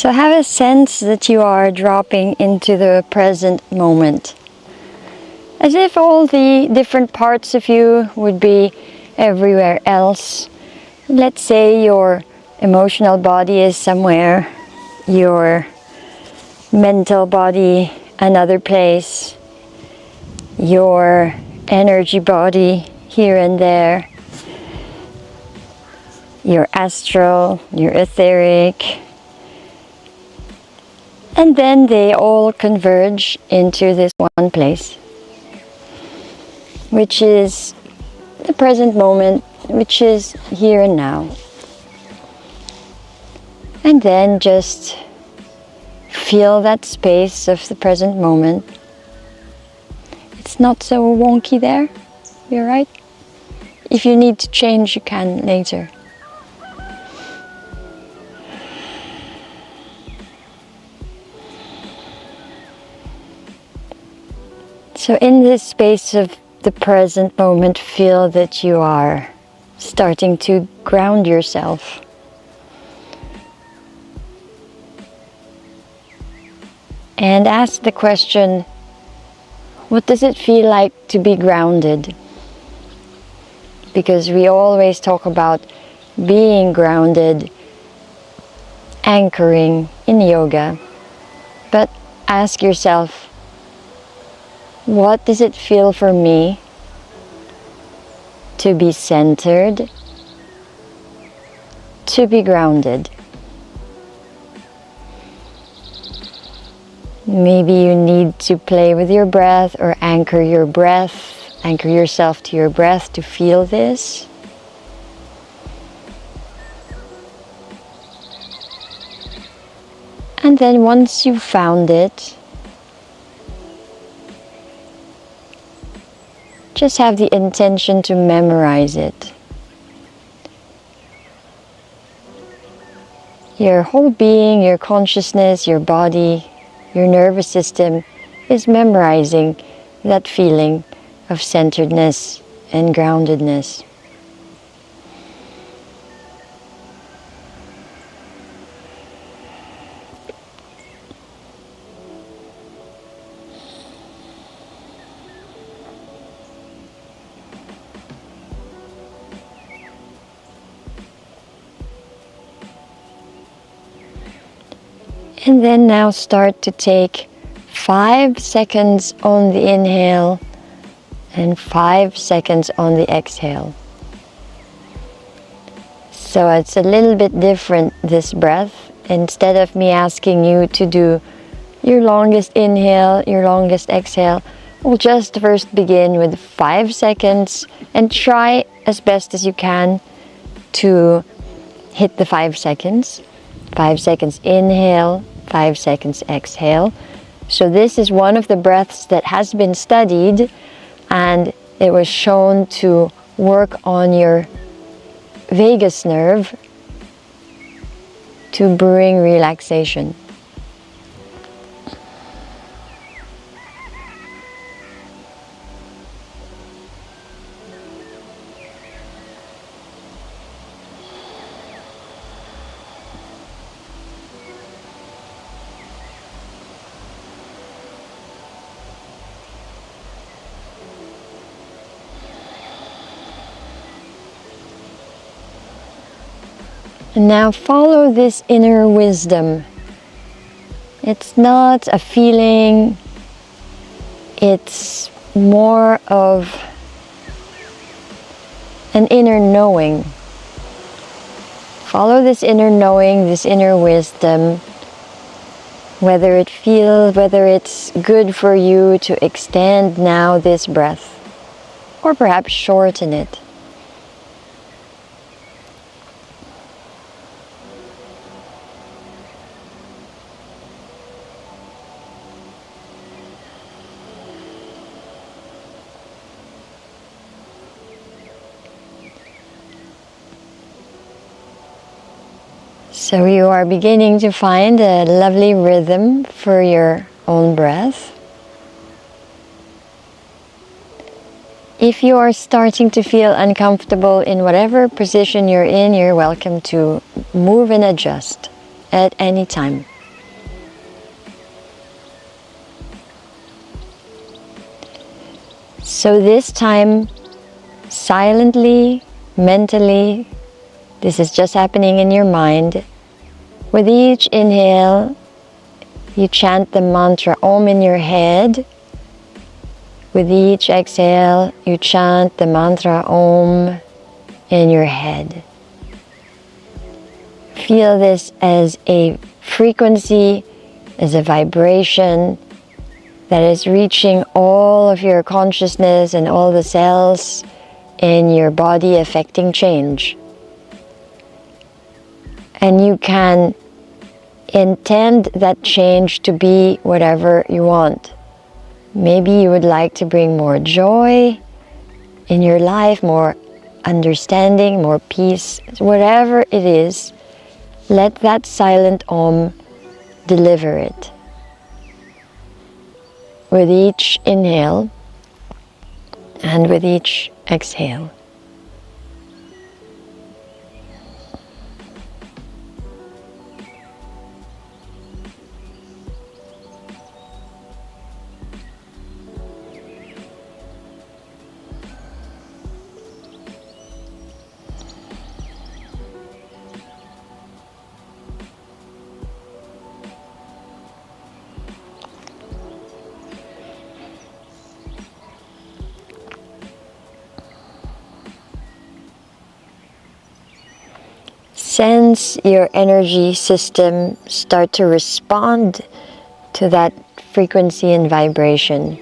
So have a sense that you are dropping into the present moment, as if all the different parts of you would be everywhere else. Let's say your emotional body is somewhere, your mental body another place, your energy body here and there, your astral, your etheric, and then they all converge into this one place, which is the present moment, which is here and now. And then just feel that space of the present moment. It's not so wonky there, you're right? If you need to change, you can later. So in this space of the present moment, feel that you are starting to ground yourself. And ask the question, what does it feel like to be grounded? Because we always talk about being grounded, anchoring in yoga. But ask yourself, what does it feel for me to be centered, to be grounded? Maybe you need to play with your breath or anchor your breath, anchor yourself to your breath to feel this. And then once you've found it, just have the intention to memorize it. Your whole being, your consciousness, your body, your nervous system is memorizing that feeling of centeredness and groundedness. And then now start to take 5 seconds on the inhale and 5 seconds on the exhale. So it's a little bit different, this breath. Instead of me asking you to do your longest inhale, your longest exhale, we'll just first begin with 5 seconds and try as best as you can to hit the 5 seconds. 5 seconds inhale, 5 seconds exhale. So this is one of the breaths that has been studied, and it was shown to work on your vagus nerve to bring relaxation. And now follow this inner wisdom. It's not a feeling, it's more of an inner knowing. Follow this inner knowing, this inner wisdom, whether it's good for you to extend now this breath, or perhaps shorten it. So you are beginning to find a lovely rhythm for your own breath. If you are starting to feel uncomfortable in whatever position you're in, you're welcome to move and adjust at any time. So this time, silently, mentally, this is just happening in your mind. With each inhale, you chant the mantra Om in your head. With each exhale, you chant the mantra Om in your head. Feel this as a frequency, as a vibration that is reaching all of your consciousness and all the cells in your body, affecting change. And you can intend that change to be whatever you want. Maybe you would like to bring more joy in your life, more understanding, more peace. Whatever it is, let that silent Om deliver it. With each inhale and with each exhale. Sense your energy system start to respond to that frequency and vibration.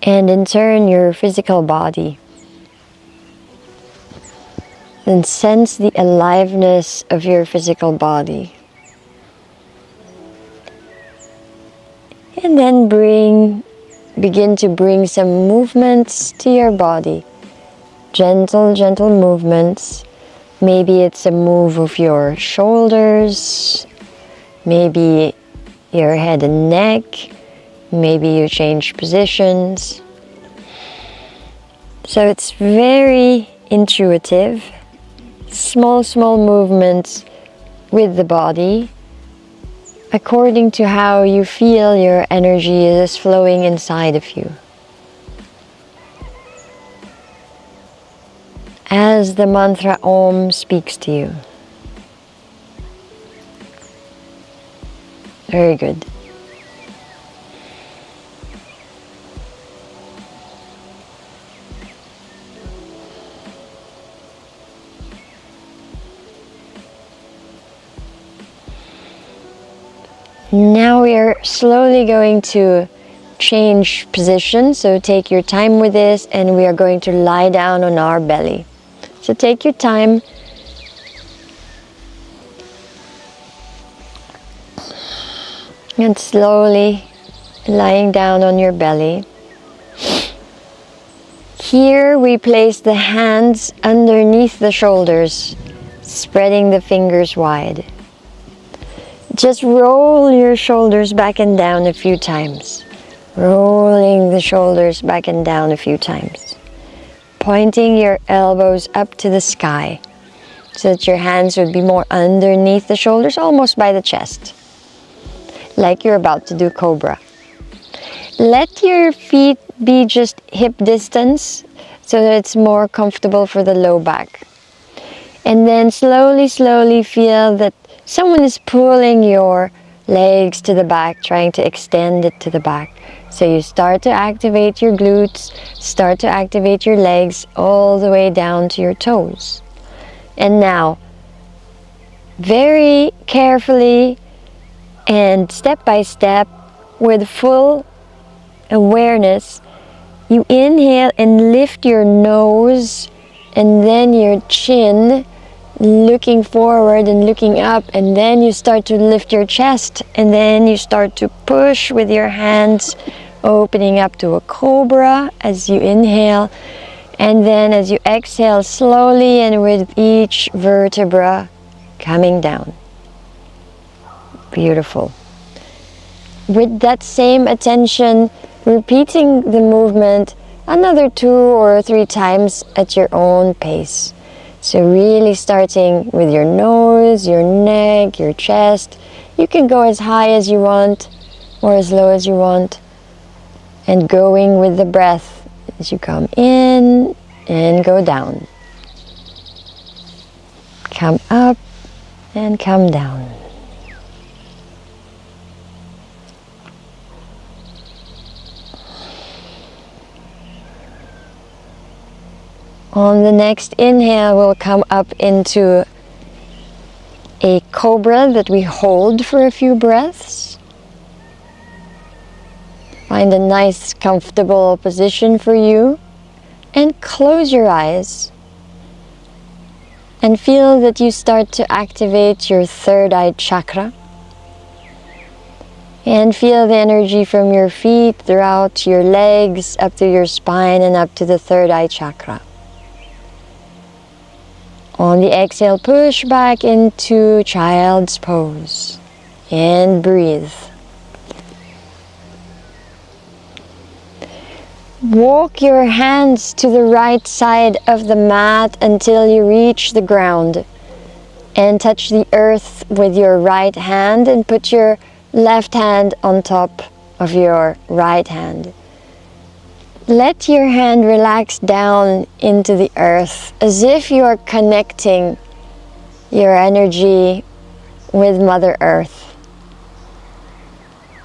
And in turn, your physical body. And sense the aliveness of your physical body. And then begin to bring some movements to your body. Gentle, gentle movements. Maybe it's a move of your shoulders, maybe your head and neck, maybe you change positions. So it's very intuitive, small movements with the body, according to how you feel your energy is flowing inside of you. As the mantra Om speaks to you. Very good. Now we are slowly going to change position, so take your time with this, and we are going to lie down on our belly. So take your time. And slowly lying down on your belly. Here we place the hands underneath the shoulders, spreading the fingers wide. Just roll your shoulders back and down a few times. Rolling the shoulders back and down a few times. Pointing your elbows up to the sky so that your hands would be more underneath the shoulders, almost by the chest, like you're about to do cobra. Let your feet be just hip distance so that it's more comfortable for the low back. And then slowly feel that someone is pulling your legs to the back, trying to extend it to the back. So you start to activate your glutes, start to activate your legs all the way down to your toes. And now, very carefully and step by step, with full awareness, you inhale and lift your nose and then your chin, looking forward and looking up, and then you start to lift your chest, and then you start to push with your hands, opening up to a cobra as you inhale, and then as you exhale slowly and with each vertebra coming down. Beautiful. With that same attention, repeating the movement another 2 or 3 times at your own pace. So really starting with your nose, your neck, your chest. You can go as high as you want or as low as you want. and going with the breath as you come in and go down. Come up and come down. On the next inhale, we'll come up into a cobra that we hold for a few breaths. Find a nice, comfortable position for you and close your eyes. And feel that you start to activate your third eye chakra. And feel the energy from your feet throughout your legs, up to your spine and up to the third eye chakra. On the exhale, push back into child's pose and breathe. Walk your hands to the right side of the mat until you reach the ground and touch the earth with your right hand and put your left hand on top of your right hand. Let your hand relax down into the earth as if you are connecting your energy with Mother Earth.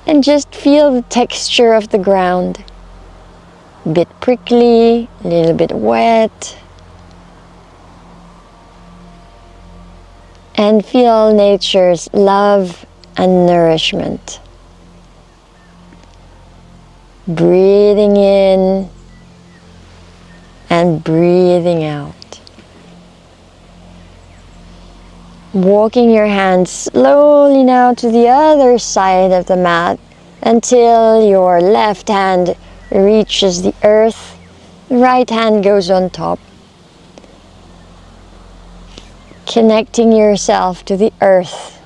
And just feel the texture of the ground. A bit prickly, a little bit wet. And feel nature's love and nourishment. Breathing in and breathing out. Walking your hands slowly now to the other side of the mat until your left hand reaches the earth, the right hand goes on top. Connecting yourself to the earth.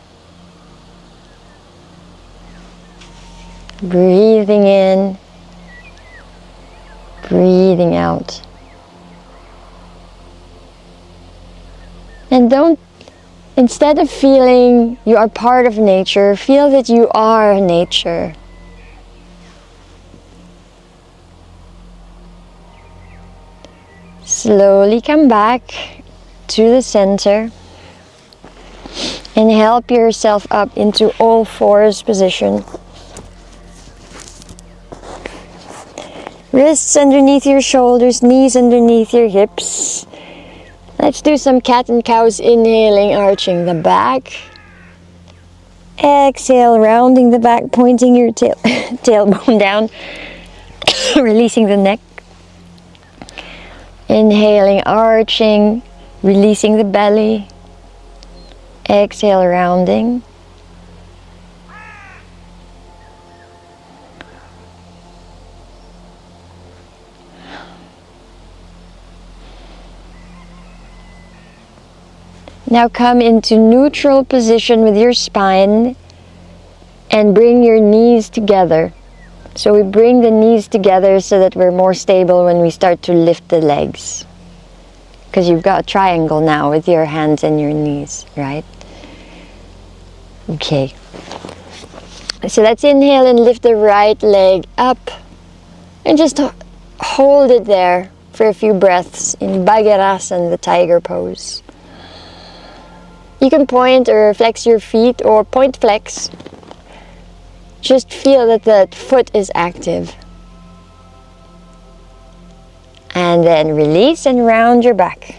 Breathing in, breathing out. And instead of feeling you are part of nature, feel that you are nature. Slowly come back to the center and help yourself up into all fours position. Wrists underneath your shoulders, knees underneath your hips. Let's do some cat and cows, inhaling, arching the back. Exhale, rounding the back, pointing your tailbone down, releasing the neck. Inhaling, arching, releasing the belly. Exhale, rounding. Now come into neutral position with your spine and bring your knees together. So we bring the knees together so that we're more stable when we start to lift the legs. Because you've got a triangle now with your hands and your knees, right? Okay. So let's inhale and lift the right leg up. And just hold it there for a few breaths in Bhagarasana, the tiger pose. You can point or flex your feet or point flex. Just feel that the foot is active. And then release and round your back.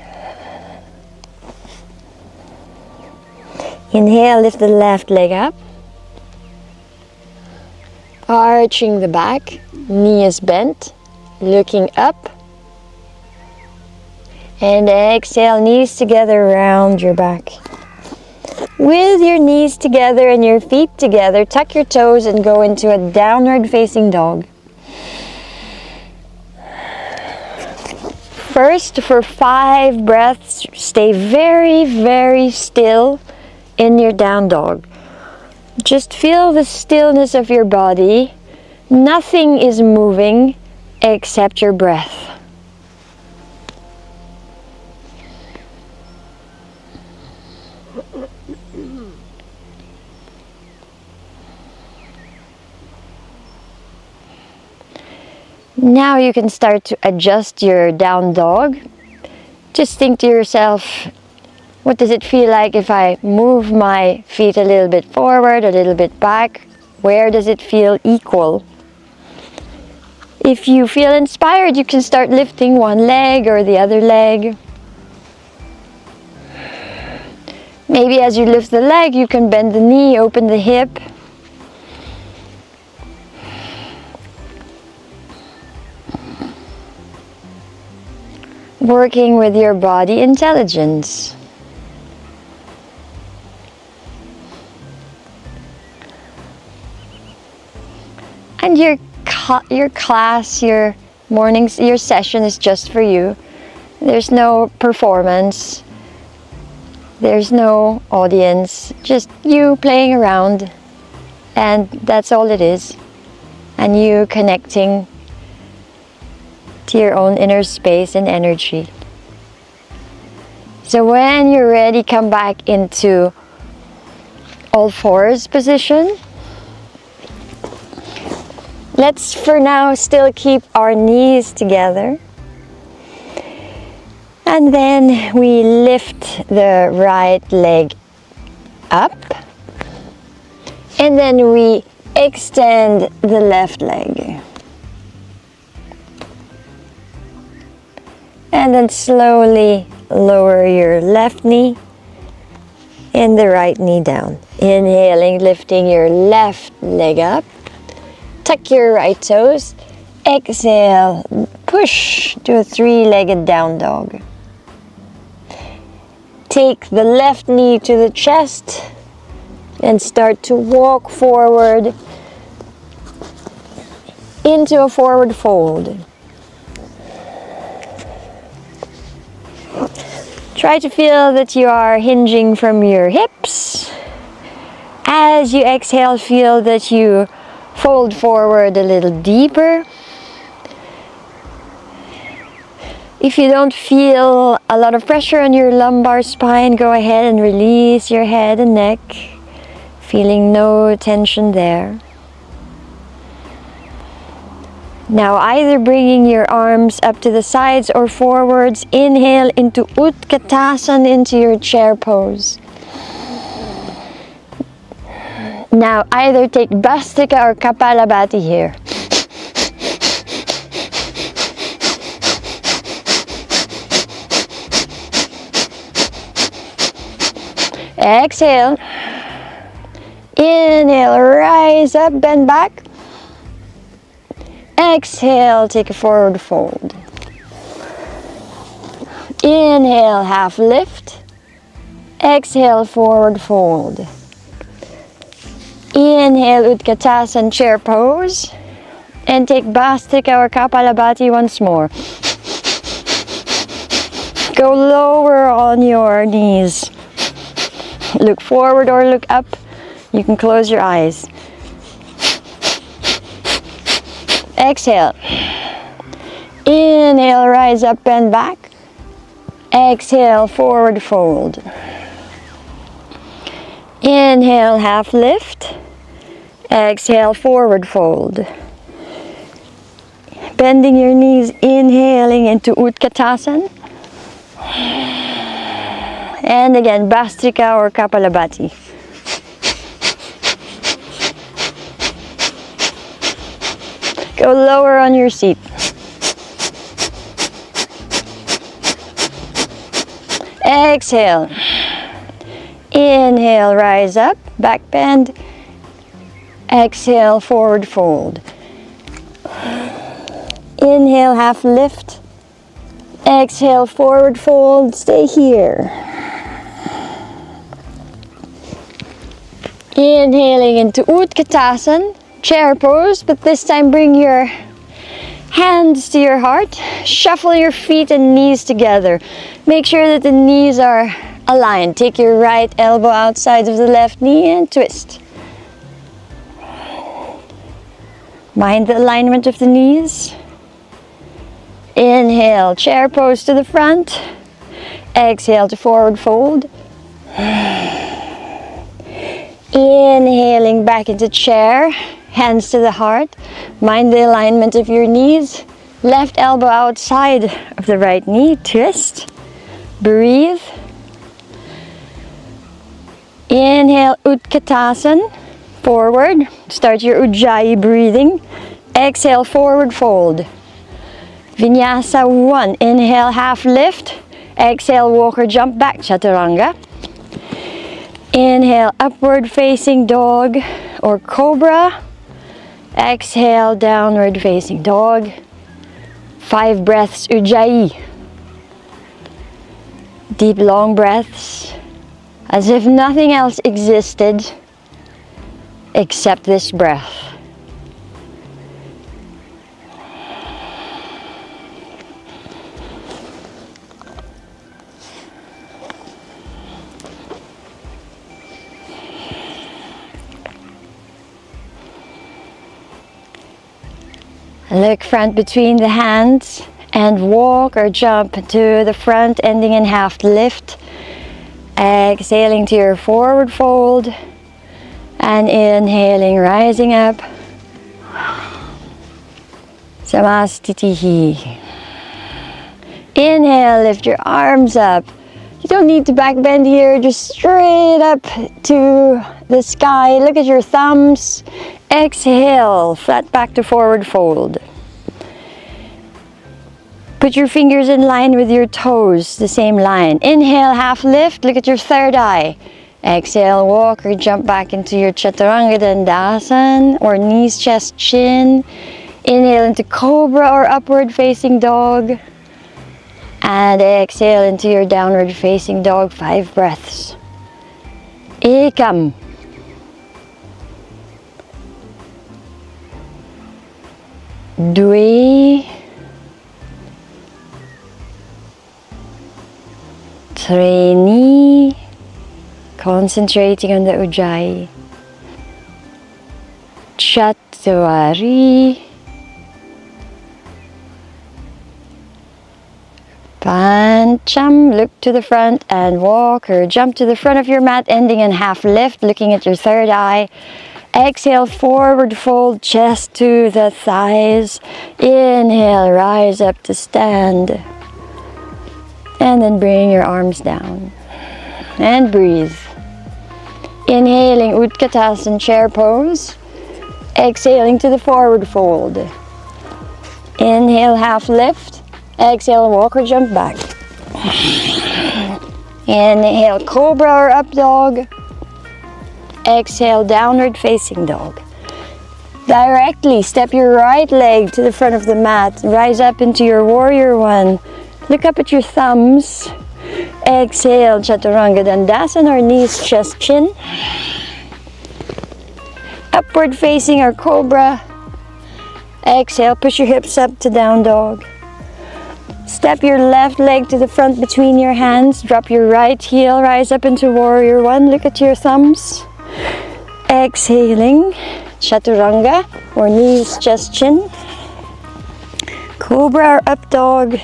Inhale, lift the left leg up. Arching the back, knee is bent, looking up. And exhale, knees together, round your back. With your knees together and your feet together, tuck your toes and go into a downward facing dog. First, for 5 breaths, stay very, very still in your down dog. Just feel the stillness of your body. Nothing is moving except your breath. Now you can start to adjust your down dog. Just think to yourself, what does it feel like if I move my feet a little bit forward, a little bit back? Where does it feel equal? If you feel inspired, you can start lifting one leg or the other leg. Maybe as you lift the leg, you can bend the knee, open the hip. Working with your body intelligence. And your class, your mornings, your session is just for you. There's no performance. There's no audience. Just you playing around. And that's all it is. And you connecting to your own inner space and energy. So when you're ready, come back into all fours position. Let's for now still keep our knees together. And then we lift the right leg up. And then we extend the left leg. And then slowly lower your left knee and the right knee down. Inhaling, lifting your left leg up. Tuck your right toes. Exhale, push to a three-legged down dog. Take the left knee to the chest and start to walk forward into a forward fold. Try to feel that you are hinging from your hips. As you exhale, feel that you fold forward a little deeper. If you don't feel a lot of pressure on your lumbar spine, go ahead and release your head and neck, feeling no tension there. Now either bringing your arms up to the sides or forwards, inhale into Utkatasana, into your chair pose. Now either take Bhastrika or Kapalabhati here. Exhale. Inhale, rise up, bend back. Exhale, take a forward fold. Inhale, half lift. Exhale, forward fold. Inhale, Utkatasana, chair pose. And take Bhastrika or Kapalabhati once more. Go lower on your knees. Look forward or look up. You can close your eyes. Exhale. Inhale, rise up, bend back. Exhale, forward fold. Inhale, half lift. Exhale, forward fold. Bending your knees, inhaling into Utkatasana. And again, Bhastrika or Kapalabhati. Go lower on your seat. Exhale. Inhale, rise up, back bend. Exhale, forward fold. Inhale, half lift. Exhale, forward fold. Stay here. Inhaling into Utkatasana, chair pose, but this time bring your hands to your heart. Shuffle your feet and knees together. Make sure that the knees are aligned. Take your right elbow outside of the left knee and twist. Mind the alignment of the knees. Inhale, chair pose to the front. Exhale to forward fold. Inhaling back into chair. hands to the heart. Mind the alignment of your knees. Left elbow outside of the right knee. Twist. Breathe. Inhale, Utkatasana. Forward. Start your Ujjayi breathing. Exhale, forward fold. Vinyasa 1. Inhale, half lift. Exhale, walk or jump back, Chaturanga. Inhale, upward facing dog or cobra. Exhale, downward facing dog. 5 breaths, Ujjayi. Deep, long breaths, as if nothing else existed except this breath. Look front between the hands and walk or jump to the front, ending in half lift. Exhaling to your forward fold and inhaling, rising up. Samastitihi. Inhale, lift your arms up. You don't need to back bend here, just straight up to the sky. Look at your thumbs. Exhale, flat back to forward fold. Put your fingers in line with your toes, the same line. Inhale, half lift, look at your third eye. Exhale, walk or jump back into your Chaturanga Dandasana or knees, chest, chin. Inhale into Cobra or upward facing dog. And exhale into your downward facing dog, 5 breaths. Ekam. Dwi. Treni. Concentrating on the Ujjayi. Chatwari. Pancham, look to the front and walk or jump to the front of your mat, ending in half lift, looking at your third eye. Exhale, forward fold, chest to the thighs. Inhale, rise up to stand. And then bring your arms down. And breathe. Inhaling, Utkatasana chair pose. Exhaling to the forward fold. Inhale, half lift. Exhale, walk or jump back. Inhale, Cobra or up dog. Exhale, downward facing dog. Directly step your right leg to the front of the mat. Rise up into your warrior one. Look up at your thumbs. Exhale, Chaturanga Dandasana or knees, chest, chin. Upward facing or Cobra. Exhale, push your hips up to down dog. Step your left leg to the front between your hands. Drop your right heel, rise up into warrior one. Look at your thumbs. Exhaling, Chaturanga or knees, chest, chin. Cobra or up dog.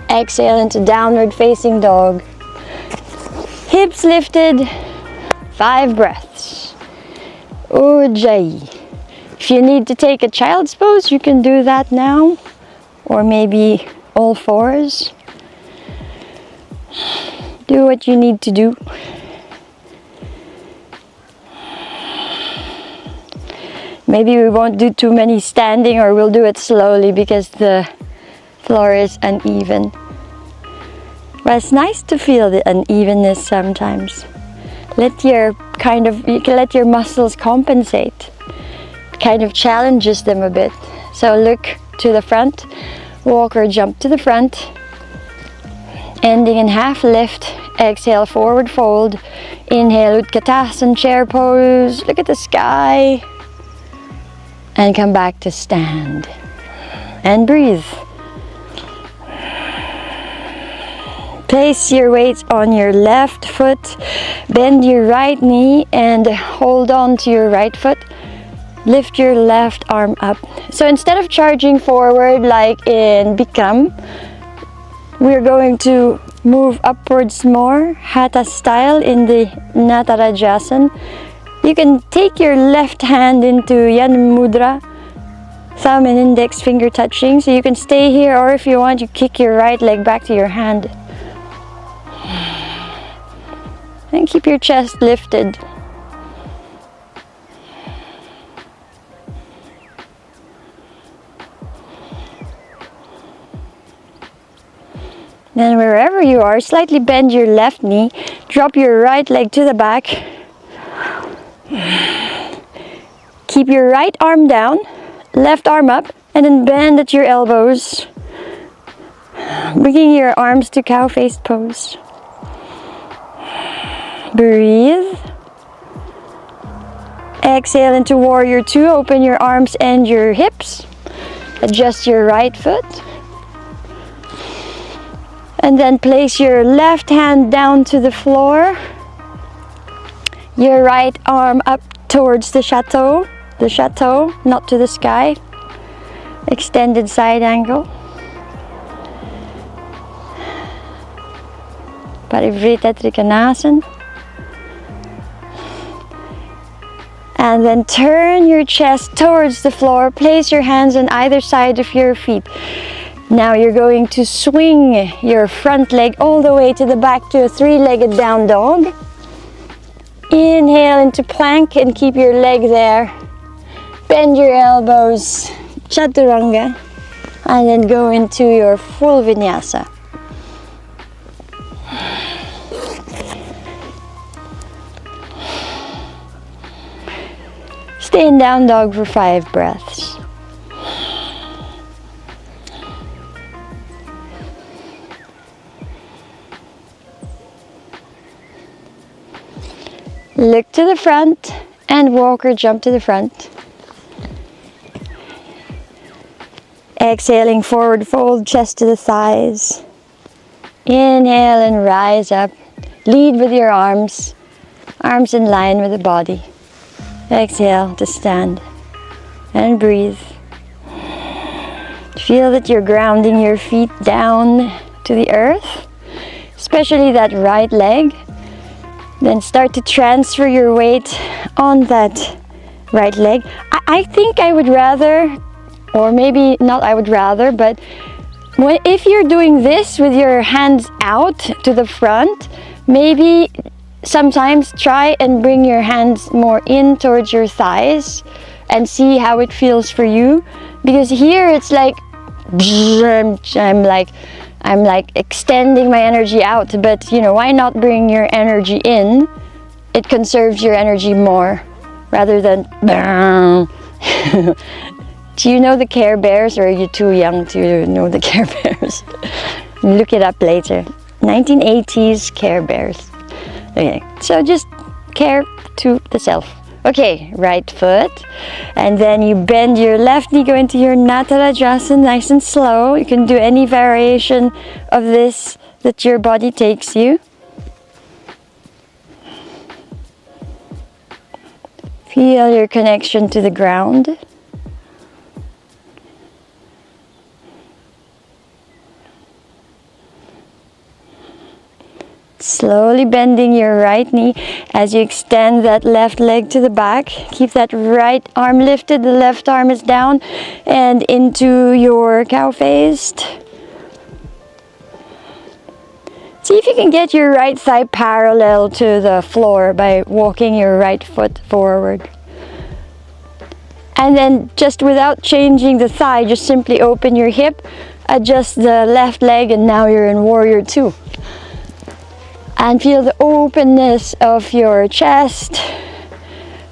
Exhale into downward facing dog. Hips lifted, 5 breaths. Ujjayi. If you need to take a child's pose, you can do that now. Or maybe all fours. Do what you need to do. Maybe we won't do too many standing, or we'll do it slowly because the floor is uneven. But it's nice to feel the unevenness sometimes. Let your you can let your muscles compensate. It kind of challenges them a bit. So look to the front, walk or jump to the front, ending in half lift. Exhale, forward fold. Inhale, Utkatasana chair pose. Look at the sky. And come back to stand. And breathe. Place your weight on your left foot. Bend your right knee and hold on to your right foot. Lift your left arm up. So instead of charging forward like in Bikram, we're going to move upwards more, Hatha style in the Natarajasana. You can take your left hand into Yan Mudra, thumb and index finger touching, so you can stay here, or if you want, you kick your right leg back to your hand. And keep your chest lifted. Then wherever you are, slightly bend your left knee, drop your right leg to the back. Keep your right arm down, left arm up, and then bend at your elbows, bringing your arms to cow-faced pose. Breathe. Exhale into warrior two. Open your arms and your hips. Adjust your right foot. And then place your left hand down to the floor. Your right arm up towards the chateau, not to the sky. Extended side angle. Parivrita Trikonasana. And then turn your chest towards the floor. Place your hands on either side of your feet. Now you're going to swing your front leg all the way to the back to a three-legged down dog. Inhale into plank and keep your leg there. Bend your elbows, chaturanga, and then go into your full vinyasa. Stay in down dog for 5 breaths. Look to the front and walk or jump to the front. Exhaling, forward fold, chest to the thighs. Inhale and rise up. Lead with your arms in line with the body. Exhale to stand and breathe. Feel that you're grounding your feet down to the earth, especially that right leg. Then start to transfer your weight on that right leg. I think I would rather, or maybe not I would rather, but if you're doing this with your hands out to the front, maybe sometimes try and bring your hands more in towards your thighs and see how it feels for you. Because here it's like, I'm like extending my energy out, but you know, why not bring your energy in? It conserves your energy more rather than Do you know the Care Bears, or are you too young to know the Care Bears? Look it up later. 1980s Care Bears. Okay, so just care to the self. Okay, right foot, and then you bend your left knee, go into your Natarajasana, nice and slow. You can do any variation of this that your body takes you. Feel your connection to the ground. Slowly bending your right knee as you extend that left leg to the back. Keep that right arm lifted, the left arm is down and into your cow-faced. See if you can get your right thigh parallel to the floor by walking your right foot forward. And then just without changing the thigh, just simply open your hip, adjust the left leg, and now you're in warrior two. And feel the openness of your chest.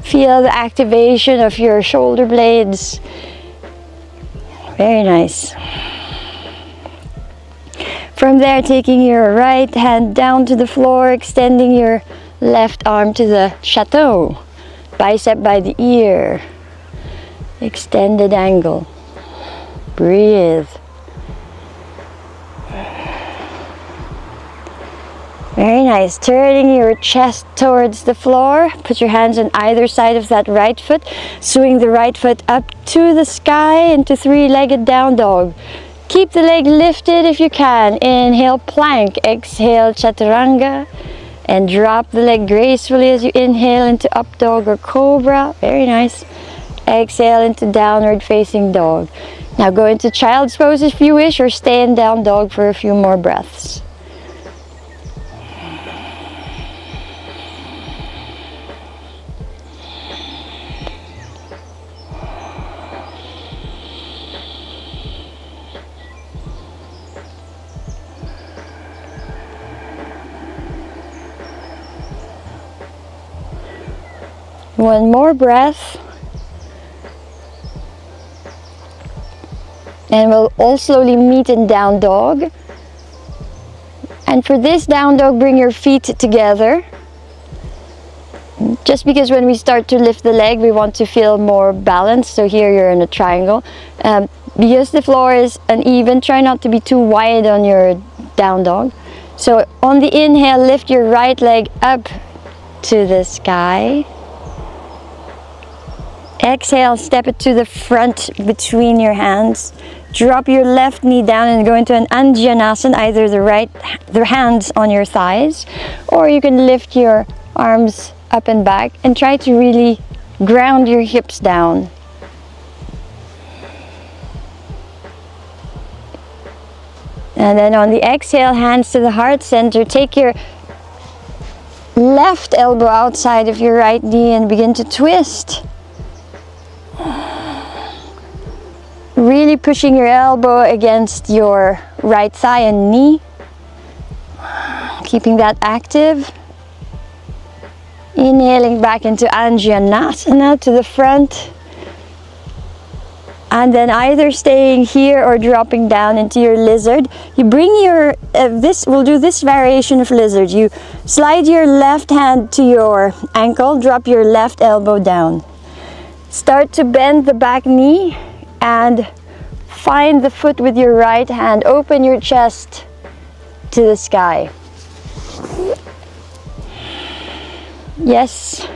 Feel the activation of your shoulder blades. Very nice. From there, taking your right hand down to the floor, extending your left arm to the chateau. Bicep by the ear. Extended angle. Breathe. Very nice. Turning your chest towards the floor. Put your hands on either side of that right foot. Swing the right foot up to the sky into three-legged down dog. Keep the leg lifted if you can. Inhale, plank. Exhale, chaturanga. And drop the leg gracefully as you inhale into up dog or cobra. Very nice. Exhale into downward facing dog. Now go into child's pose if you wish, or stay in down dog for a few more breaths. One more breath. And we'll all slowly meet in down dog. And for this down dog, bring your feet together. Just because when we start to lift the leg, we want to feel more balanced. So here you're in a triangle. Because the floor is uneven, try not to be too wide on your down dog. So on the inhale, lift your right leg up to the sky. Exhale, step it to the front between your hands. Drop your left knee down and go into an Anjanasana, either the hands on your thighs, or you can lift your arms up and back and try to really ground your hips down. And then on the exhale, hands to the heart center. Take your left elbow outside of your right knee and begin to twist. Really pushing your elbow against your right thigh and knee. Keeping that active. Inhaling back into Anjanasana to the front. And then either staying here or dropping down into your lizard. You bring your, we'll do this variation of lizard. You slide your left hand to your ankle, drop your left elbow down. Start to bend the back knee and find the foot with your right hand. Open your chest to the sky. Yes.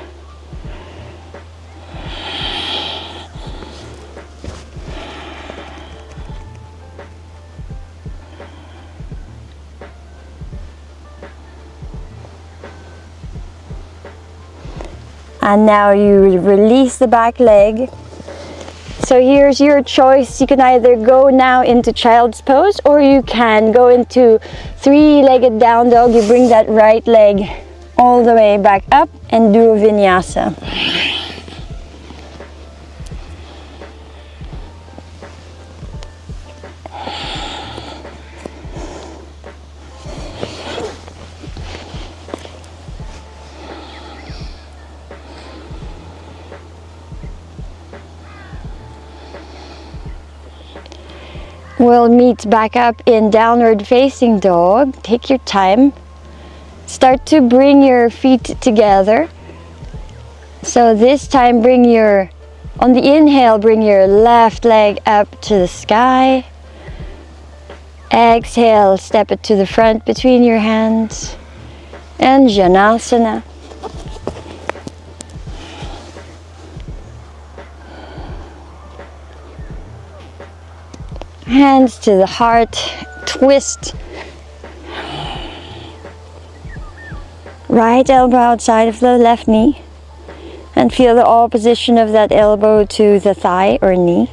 And now you release the back leg. So here's your choice. You can either go now into child's pose, or you can go into three-legged down dog. You bring that right leg all the way back up and do a vinyasa. We'll meet back up in downward facing dog. Take your time. Start to bring your feet together. So this time on the inhale, bring your left leg up to the sky. Exhale, step it to the front between your hands. Anjanasana. Hands to the heart, twist. Right elbow outside of the left knee. And feel the opposition of that elbow to the thigh or knee.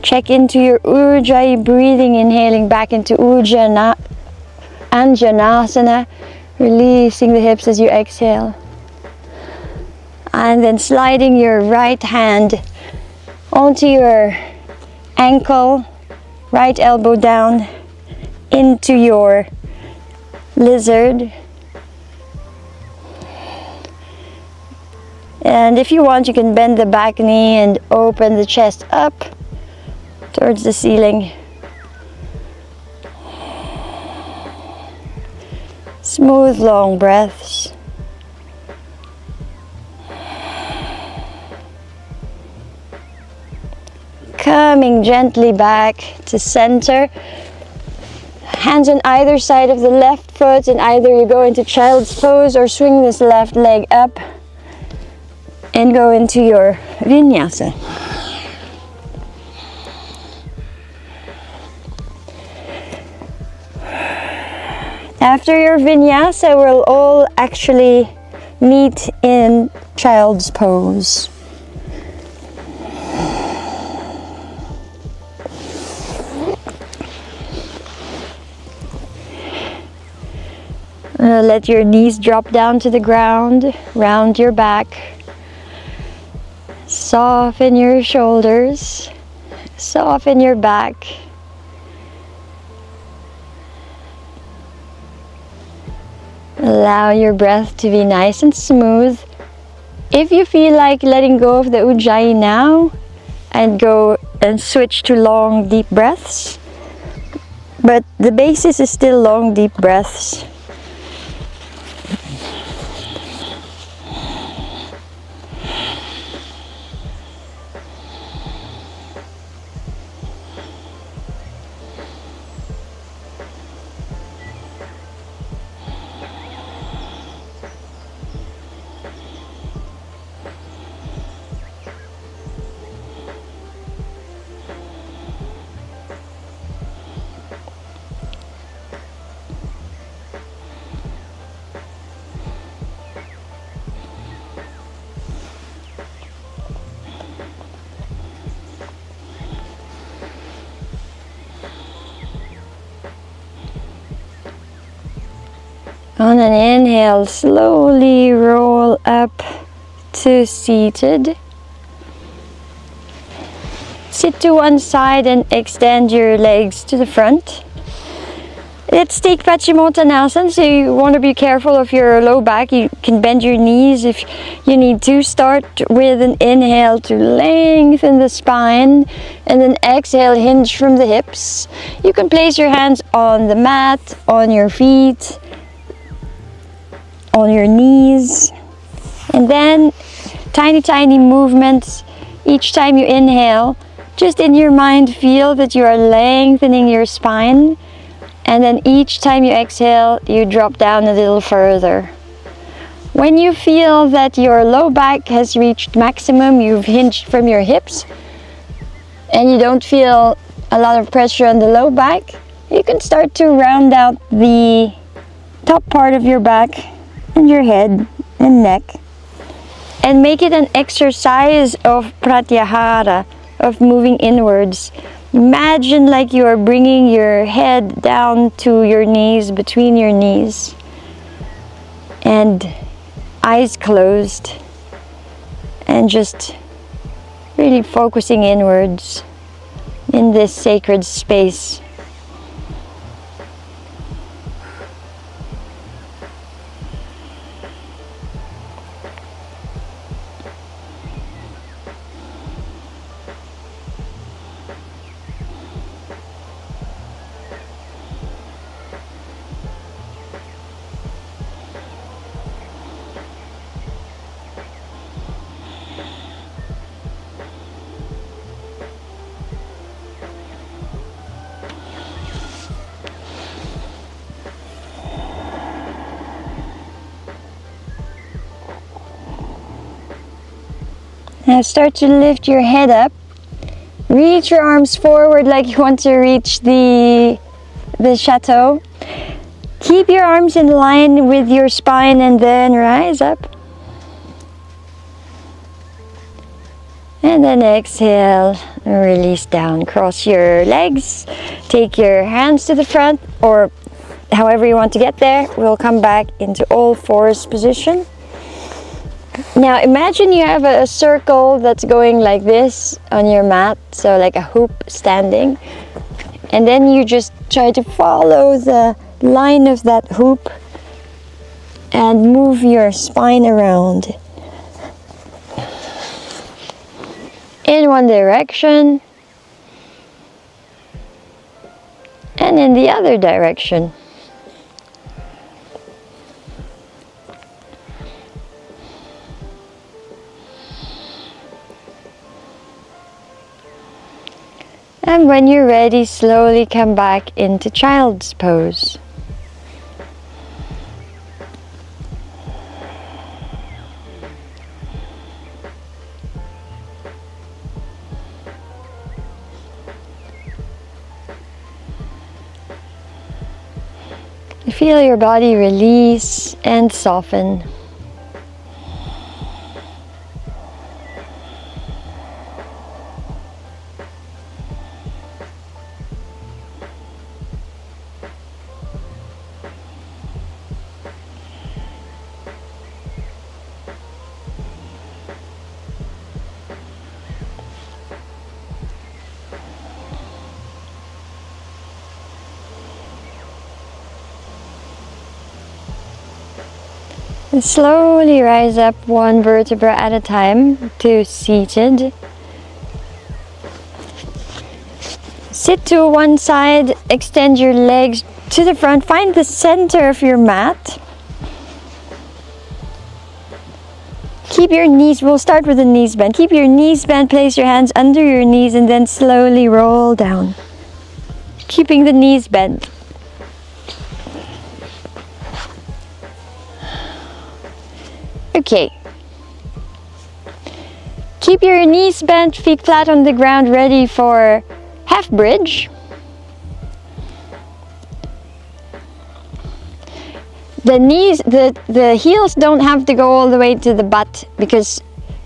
Check into your Ujjayi breathing, inhaling back into Anjanasana, releasing the hips as you exhale. And then sliding your right hand onto your ankle, right elbow down into your lizard. And if you want, you can bend the back knee and open the chest up towards the ceiling. Smooth, long breaths. Coming gently back to center. Hands on either side of the left foot, and either you go into child's pose or swing this left leg up and go into your vinyasa. After your vinyasa, we'll all actually meet in child's pose. Let your knees drop down to the ground, round your back. Soften your shoulders, soften your back. Allow your breath to be nice and smooth. If you feel like letting go of the Ujjayi now and go and switch to long deep breaths, but the basis is still long deep breaths. On an inhale, slowly roll up to seated. Sit to one side and extend your legs to the front. Let's take Paschimottanasana, so you want to be careful of your low back. You can bend your knees if you need to. Start with an inhale to lengthen the spine, and then exhale, hinge from the hips. You can place your hands on the mat, on your feet, on your knees, and then tiny movements. Each time you inhale, just in your mind feel that you are lengthening your spine, and then each time you exhale, you drop down a little further. When you feel that your low back has reached maximum, you've hinged from your hips, and you don't feel a lot of pressure on the low back, you can start to round out the top part of your back and your head and neck, and make it an exercise of pratyahara, of moving inwards. Imagine like you are bringing your head down to your knees, between your knees, and eyes closed, and just really focusing inwards in this sacred space. Now start to lift your head up. Reach your arms forward like you want to reach the chateau. Keep your arms in line with your spine and then rise up. And then exhale, release down. Cross your legs. Take your hands to the front, or however you want to get there. We'll come back into all fours position. Now imagine you have a circle that's going like this on your mat, so like a hoop standing, and then you just try to follow the line of that hoop and move your spine around in one direction and in the other direction. And when you're ready, slowly come back into child's pose. Feel your body release and soften. And slowly rise up one vertebra at a time to seated. Sit to one side, extend your legs to the front, find the center of your mat. Keep your knees, we'll start with the knees bent. Keep your knees bent, place your hands under your knees and then slowly roll down. Keeping the knees bent. Okay. Keep your knees bent, feet flat on the ground, ready for half bridge. The knees, the heels don't have to go all the way to the butt, because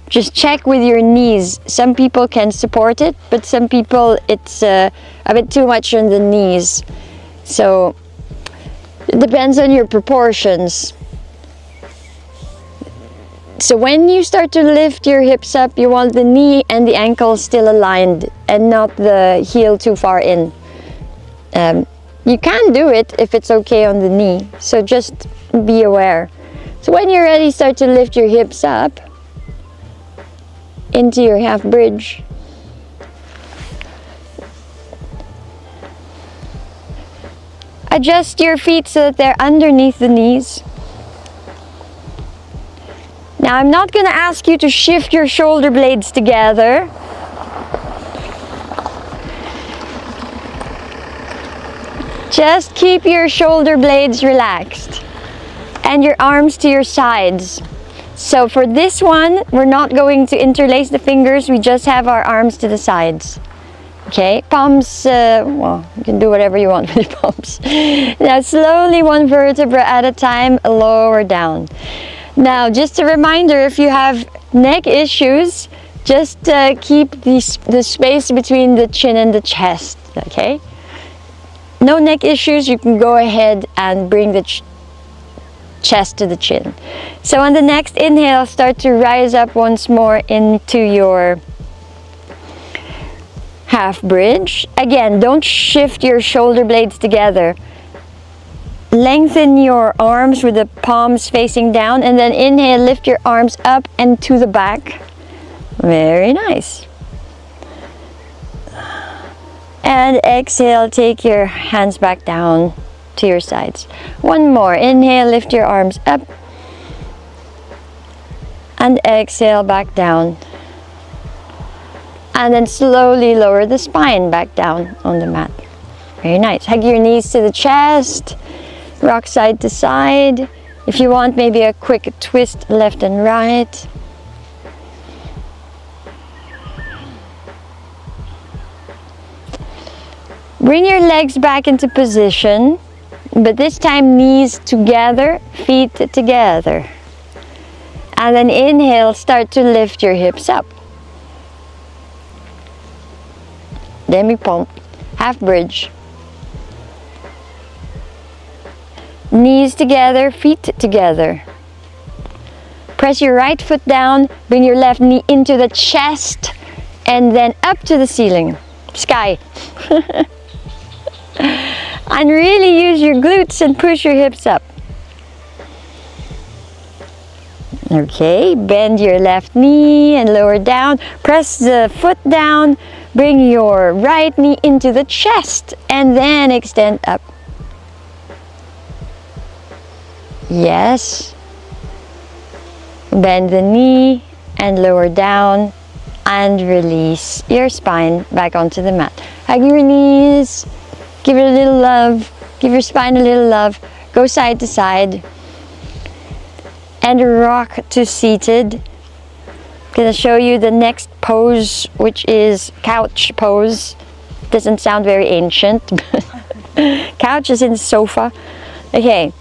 just check with your knees. Some people can support it, but some people it's a bit too much on the knees. So it depends on your proportions. So when you start to lift your hips up, you want the knee and the ankle still aligned and not the heel too far in. You can do it if it's okay on the knee, so just be aware. So when you're ready, start to lift your hips up into your half bridge. Adjust your feet so that they're underneath the knees. Now I'm not going to ask you to shift your shoulder blades together. Just keep your shoulder blades relaxed and your arms to your sides. So for this one, we're not going to interlace the fingers, we just have our arms to the sides. Okay, palms, well, you can do whatever you want with your palms. Now slowly, one vertebra at a time, lower down. Now, just a reminder, if you have neck issues, just keep the space between the chin and the chest, okay? No neck issues, you can go ahead and bring the chest to the chin. So on the next inhale, start to rise up once more into your half bridge. Again, don't shift your shoulder blades together. Lengthen your arms with the palms facing down, and then inhale, lift your arms up and to the back. Very nice. And exhale, take your hands back down to your sides. One more. Inhale, lift your arms up. And exhale, back down. And then slowly lower the spine back down on the mat. Very nice. Hug your knees to the chest. Rock side to side. If you want, maybe a quick twist left and right. Bring your legs back into position, but this time knees together, feet together. And then inhale, start to lift your hips up. Demi-pompe, half bridge. Knees together, feet together. Press your right foot down, bring your left knee into the chest, and then up to the ceiling, sky. And really use your glutes and push your hips up. Okay, bend your left knee and lower down. Press the foot down, bring your right knee into the chest, and then extend up. Yes. Bend the knee and lower down and release your spine back onto the mat. Hug your knees, give it a little love, give your spine a little love. Go side to side and rock to seated. I'm gonna show you the next pose, which is couch pose. Doesn't sound very ancient, but couch is in sofa. Okay.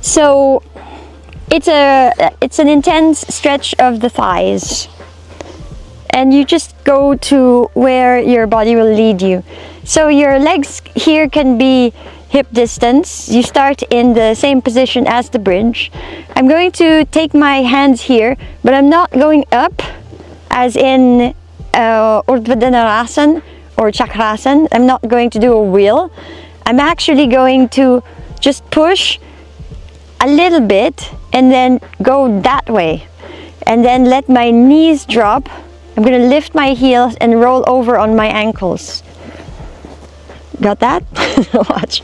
So it's an intense stretch of the thighs, and you just go to where your body will lead you. So your legs here can be hip distance. You start in the same position as the bridge. I'm going to take my hands here, but I'm not going up as in Urdhva Dhanurasana or Chakrasana. I'm not going to do a wheel. I'm actually going to just push a little bit and then go that way, and then let my knees drop. I'm going to lift my heels and roll over on my ankles. Got that? Watch.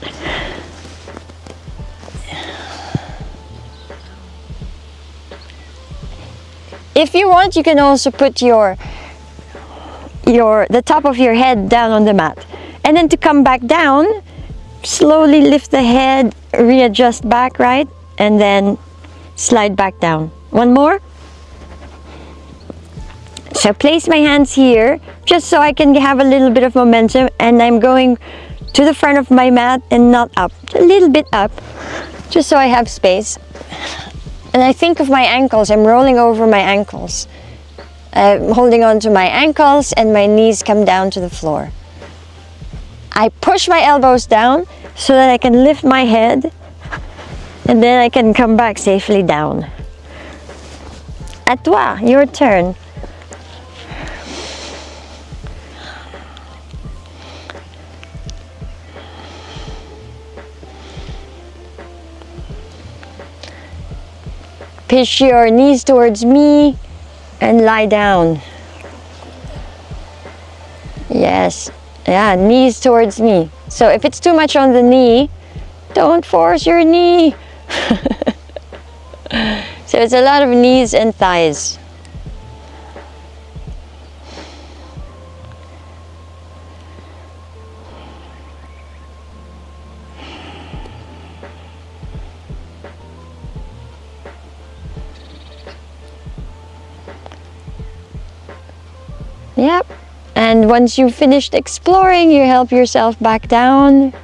If you want, you can also put the top of your head down on the mat, and then to come back down, slowly lift the head, readjust back, right, and then slide back down. One more. So place my hands here just so I can have a little bit of momentum, and I'm going to the front of my mat and not up, a little bit up, just so I have space. And I think of my ankles. I'm rolling over my ankles. I'm holding on to my ankles, and my knees come down to the floor. I push my elbows down so that I can lift my head, and then I can come back safely down. À toi, your turn. Push your knees towards me and lie down. Yes, yeah, knees towards me. So if it's too much on the knee, don't force your knee. So it's a lot of knees and thighs. Yep. And once you've finished exploring, you help yourself back down.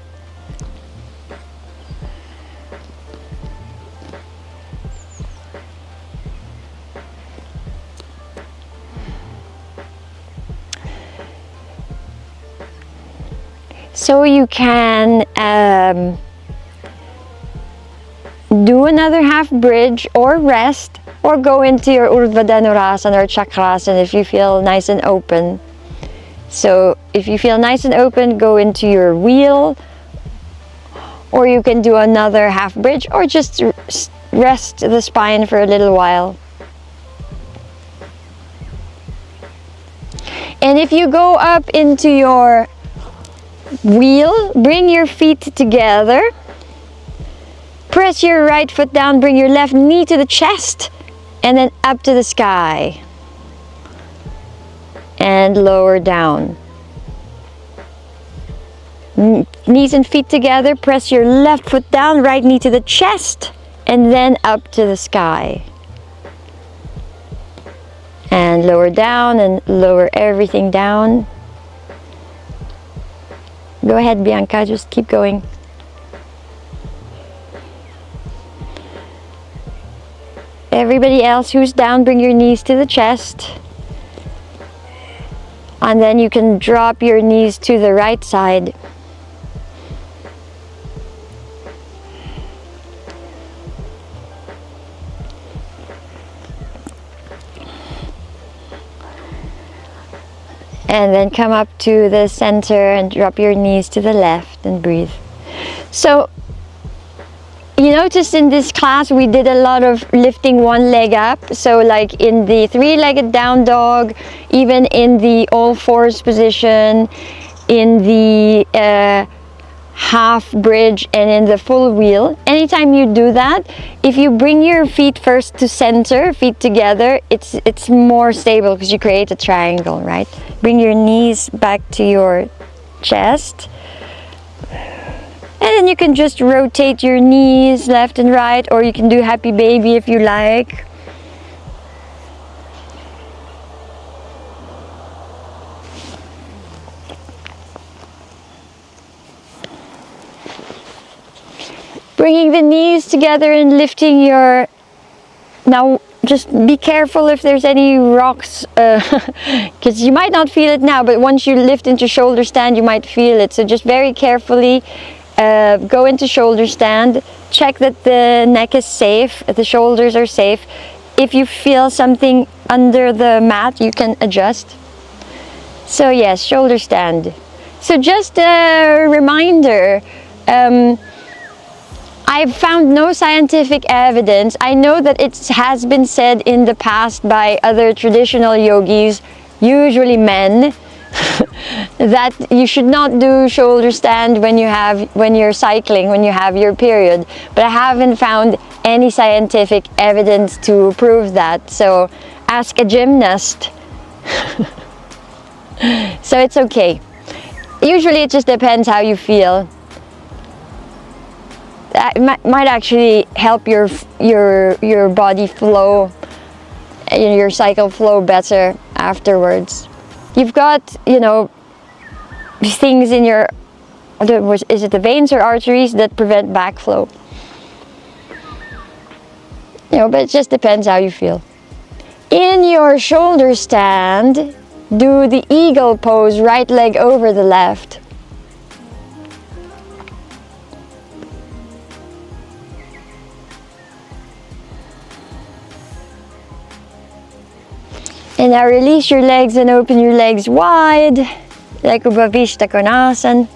So you can do another half bridge or rest, or go into your Urdhva Dhanurasana or Chakrasana if you feel nice and open. So if you feel nice and open, go into your wheel, or you can do another half bridge, or just rest the spine for a little while. And if you go up into your wheel, bring your feet together, press your right foot down, bring your left knee to the chest, and then up to the sky and lower down. Knees and feet together, press your left foot down, right knee to the chest, and then up to the sky. And lower down and lower everything down. Go ahead, Bianca, just keep going. Everybody else who's down, bring your knees to the chest. And then you can drop your knees to the right side. And then come up to the center and drop your knees to the left and breathe. So you notice in this class we did a lot of lifting one leg up. So like in the three-legged down dog, even in the all fours position, in the half bridge, and in the full wheel. Anytime you do that, if you bring your feet first to center, feet together, it's more stable because you create a triangle, right? Bring your knees back to your chest. And then you can just rotate your knees left and right, or you can do happy baby if you like. Bringing the knees together and lifting your... Now, just be careful if there's any rocks, because you might not feel it now, but once you lift into shoulder stand, you might feel it. So just very carefully go into shoulder stand. Check that the neck is safe, the shoulders are safe. If you feel something under the mat, you can adjust. So yes, shoulder stand. So just a reminder, I've found no scientific evidence. I know that it has been said in the past by other traditional yogis, usually men, that you should not do shoulder stand when you're cycling, when you have your period. But I haven't found any scientific evidence to prove that. So ask a gymnast. So it's okay. Usually it just depends how you feel. That might actually help your body flow, your cycle flow better afterwards. You've got, you know, things in your, is it the veins or arteries that prevent backflow? You know, but it just depends how you feel. In your shoulder stand, do the eagle pose, right leg over the left. And now release your legs and open your legs wide, like Upavishta Konasana.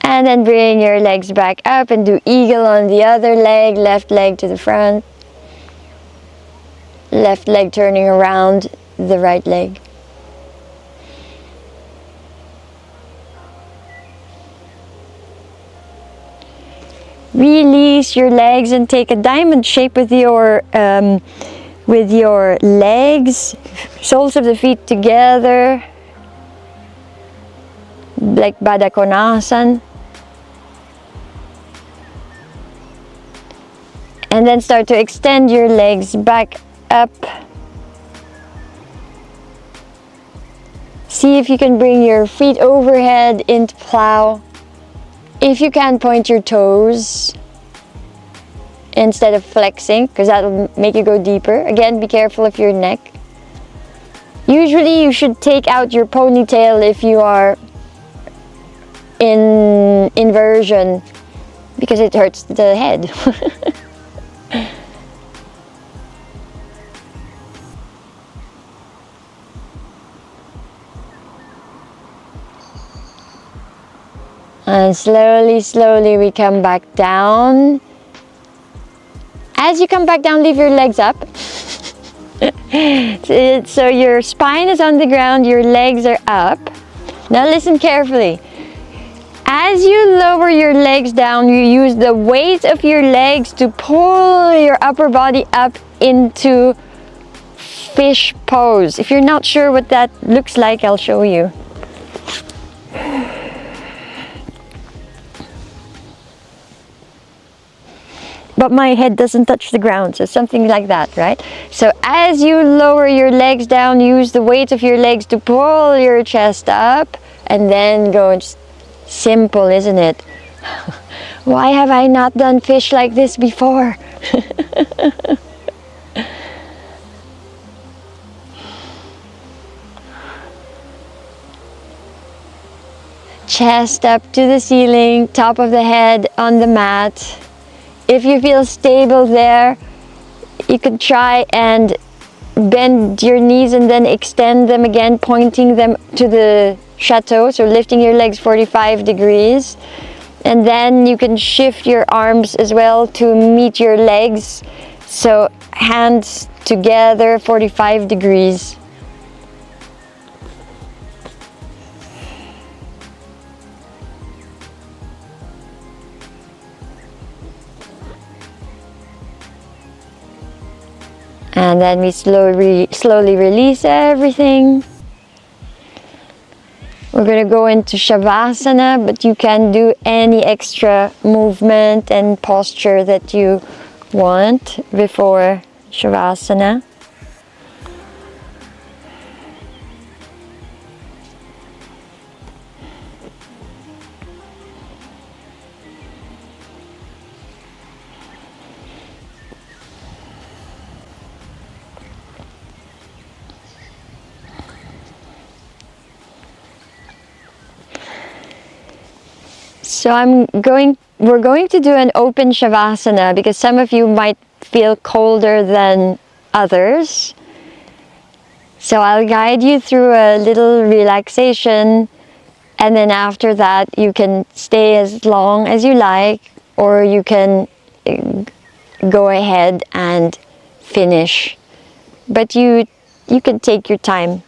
And then bring your legs back up and do eagle on the other leg, left leg to the front. Left leg turning around the right leg. Release your legs and take a diamond shape with your legs, soles of the feet together, like Baddha Konasana. And then start to extend your legs back up. See if you can bring your feet overhead into plow. If you can, point your toes instead of flexing, because that will make you go deeper. Again, be careful of your neck. Usually you should take out your ponytail if you are in inversion, because it hurts the head. And slowly, slowly we come back down. As you come back down, leave your legs up. So your spine is on the ground, your legs are up. Now listen carefully. As you lower your legs down, you use the weight of your legs to pull your upper body up into fish pose. If you're not sure what that looks like, I'll show you. But my head doesn't touch the ground, so something like that, right? So as you lower your legs down, use the weight of your legs to pull your chest up, and then go. Simple, isn't it? Why have I not done fish like this before? Chest up to the ceiling, top of the head on the mat. If you feel stable there, you could try and bend your knees and then extend them again, pointing them to the chateau, so lifting your legs 45 degrees. And then you can shift your arms as well to meet your legs. So hands together, 45 degrees. And then we slowly release everything. We're going to go into Shavasana, but you can do any extra movement and posture that you want before Shavasana. So we're going to do an open shavasana because some of you might feel colder than others. So I'll guide you through a little relaxation, and then after that you can stay as long as you like, or you can go ahead and finish. But you can take your time.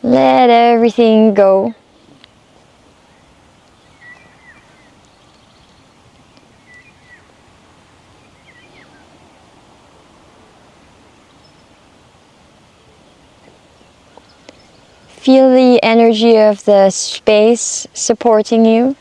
Let everything go. Feel the energy of the space supporting you.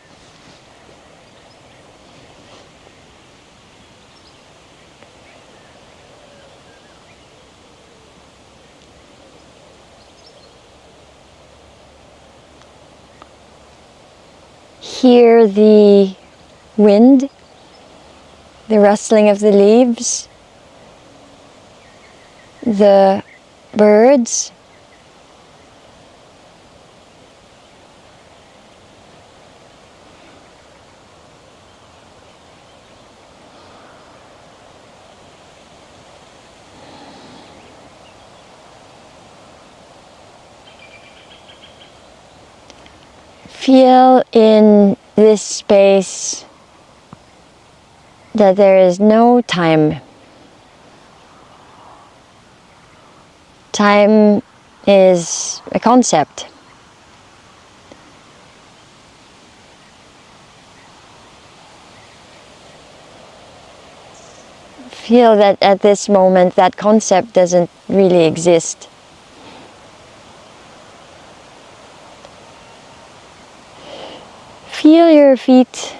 Hear the wind, the rustling of the leaves, the birds. Feel in this space that there is no time. Time is a concept. Feel that at this moment that concept doesn't really exist. Feel your feet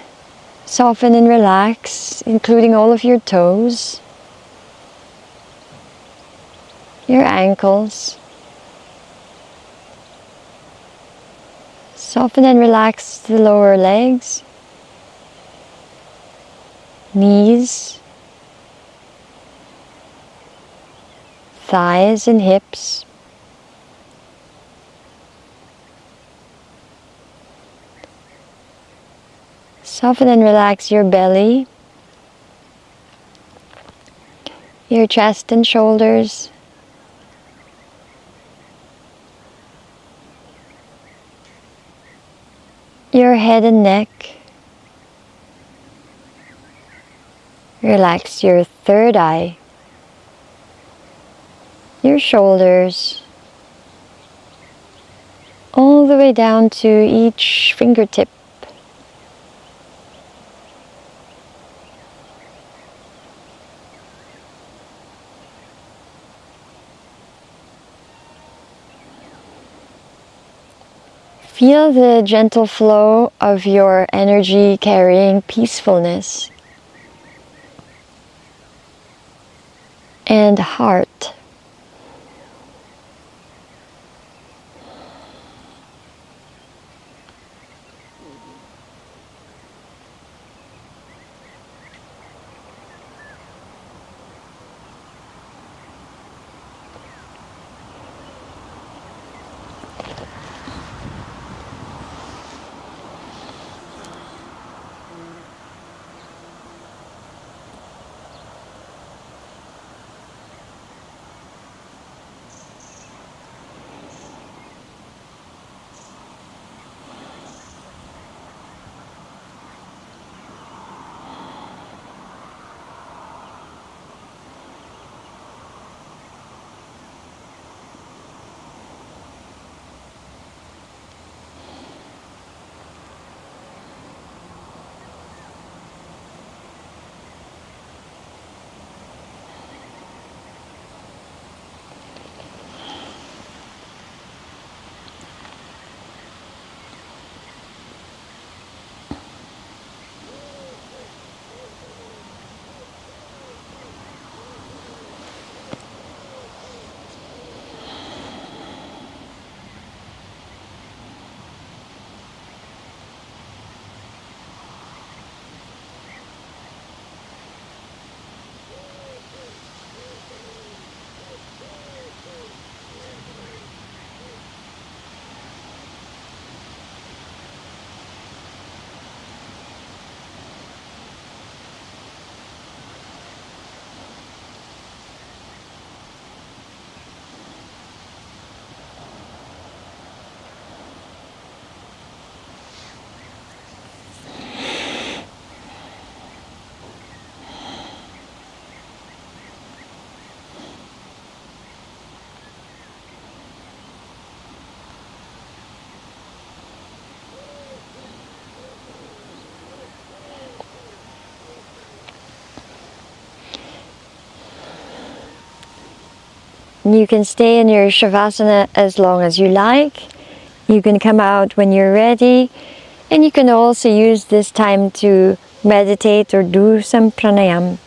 soften and relax, including all of your toes, your ankles. Soften and relax the lower legs, knees, thighs and hips. Soften and relax your belly, your chest and shoulders, your head and neck. Relax your third eye, your shoulders, all the way down to each fingertip. Feel the gentle flow of your energy carrying peacefulness and heart. You can stay in your Shavasana as long as you like. You can come out when you're ready. And you can also use this time to meditate or do some pranayama.